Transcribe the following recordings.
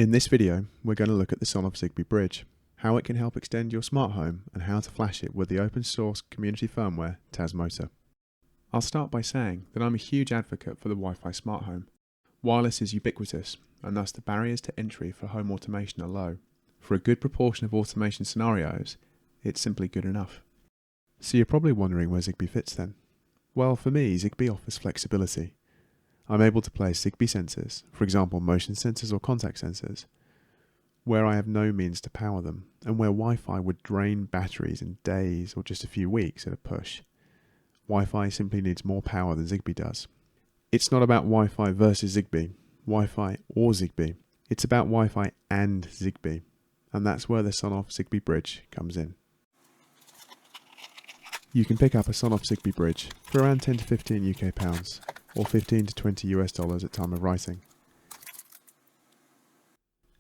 In this video, we're going to look at the Sonoff Zigbee Bridge, how it can help extend your smart home, and how to flash it with the open source community firmware Tasmota. I'll start by saying that I'm a huge advocate for the Wi-Fi smart home. Wireless is ubiquitous, and thus the barriers to entry for home automation are low. For a good proportion of automation scenarios, it's simply good enough. So you're probably wondering where Zigbee fits then. Well, for me, Zigbee offers flexibility. I'm able to place Zigbee sensors, for example motion sensors or contact sensors, where I have no means to power them, and where Wi-Fi would drain batteries in days or just a few weeks at a push. Wi-Fi simply needs more power than Zigbee does. It's not about Wi-Fi versus Zigbee, Wi-Fi or Zigbee. It's about Wi-Fi and Zigbee, and that's where the Sonoff Zigbee Bridge comes in. You can pick up a Sonoff Zigbee Bridge for around 10 to 15 UK pounds, or 15 to 20 US dollars at time of writing.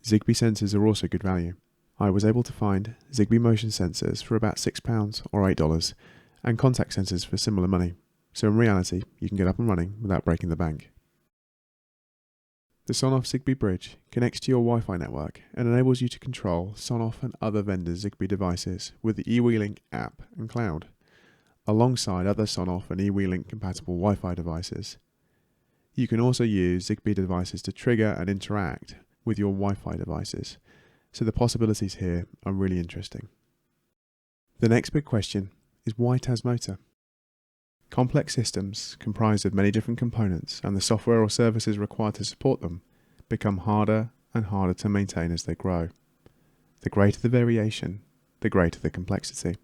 Zigbee sensors are also good value. I was able to find Zigbee motion sensors for about £6 or $8, and contact sensors for similar money, so in reality you can get up and running without breaking the bank. The Sonoff Zigbee Bridge connects to your Wi-Fi network and enables you to control Sonoff and other vendors' Zigbee devices with the eWeLink app and cloud, alongside other Sonoff and eWeLink compatible Wi-Fi devices. You can also use Zigbee devices to trigger and interact with your Wi-Fi devices, so the possibilities here are really interesting. The next big question is why Tasmota? Complex systems comprised of many different components and the software or services required to support them become harder and harder to maintain as they grow. The greater the variation, the greater the complexity.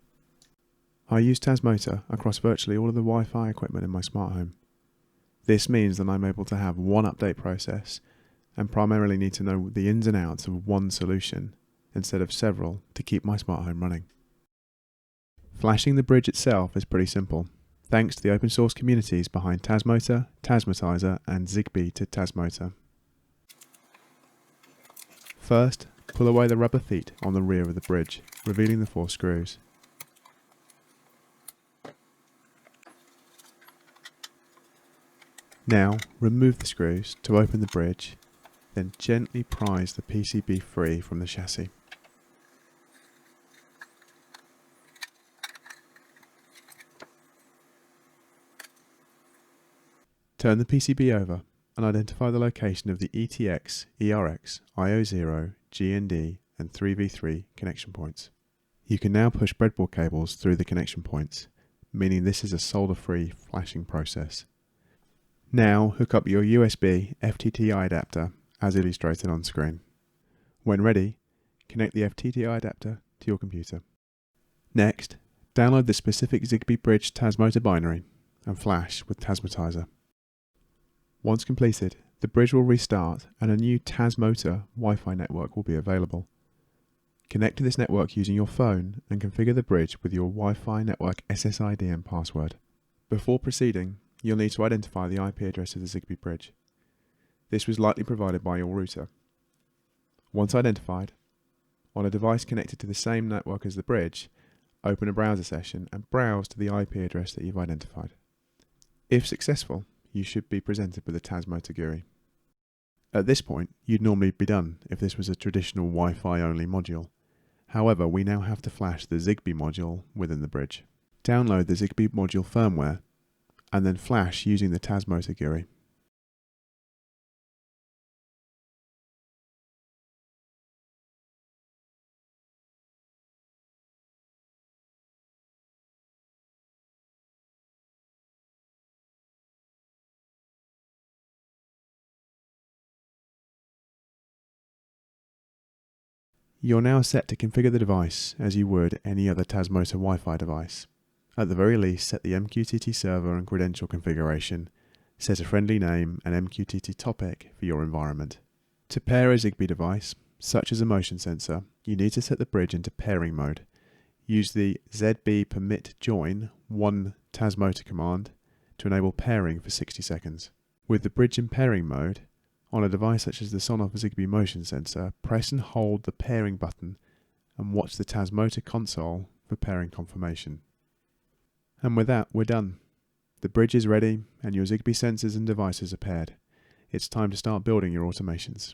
I use Tasmota across virtually all of the Wi-Fi equipment in my smart home. This means that I'm able to have one update process and primarily need to know the ins and outs of one solution instead of several to keep my smart home running. Flashing the bridge itself is pretty simple, thanks to the open source communities behind Tasmota, Tasmotizer and Zigbee to Tasmota. First, pull away the rubber feet on the rear of the bridge, revealing the 4 screws. Now, remove the screws to open the bridge, then gently prise the PCB free from the chassis. Turn the PCB over and identify the location of the ETX, ERX, IO0, GND and 3v3 connection points. You can now push breadboard cables through the connection points, meaning this is a solder-free flashing process. Now hook up your USB FTTI adapter as illustrated on screen. When ready, connect the FTTI adapter to your computer. Next, download the specific Zigbee Bridge Tasmota binary and flash with Tasmotizer. Once completed, the bridge will restart and a new Tasmota Wi-Fi network will be available. Connect to this network using your phone and configure the bridge with your Wi-Fi network SSID and password. Before proceeding, you'll need to identify the IP address of the Zigbee Bridge. This was likely provided by your router. Once identified, on a device connected to the same network as the bridge, open a browser session and browse to the IP address that you've identified. If successful, you should be presented with a Tasmota GUI. At this point, you'd normally be done if this was a traditional Wi-Fi only module. However, we now have to flash the Zigbee module within the bridge. Download the Zigbee module firmware and then flash using the Tasmota GUI. You're now set to configure the device as you would any other Tasmota Wi-Fi device. At the very least, set the MQTT server and credential configuration, set a friendly name and MQTT topic for your environment. To pair a Zigbee device, such as a motion sensor, you need to set the bridge into pairing mode. Use the ZB permit join 1 Tasmota command to enable pairing for 60 seconds. With the bridge in pairing mode, on a device such as the Sonoff Zigbee motion sensor, press and hold the pairing button and watch the Tasmota console for pairing confirmation. And with that, we're done. The bridge is ready and your Zigbee sensors and devices are paired. It's time to start building your automations.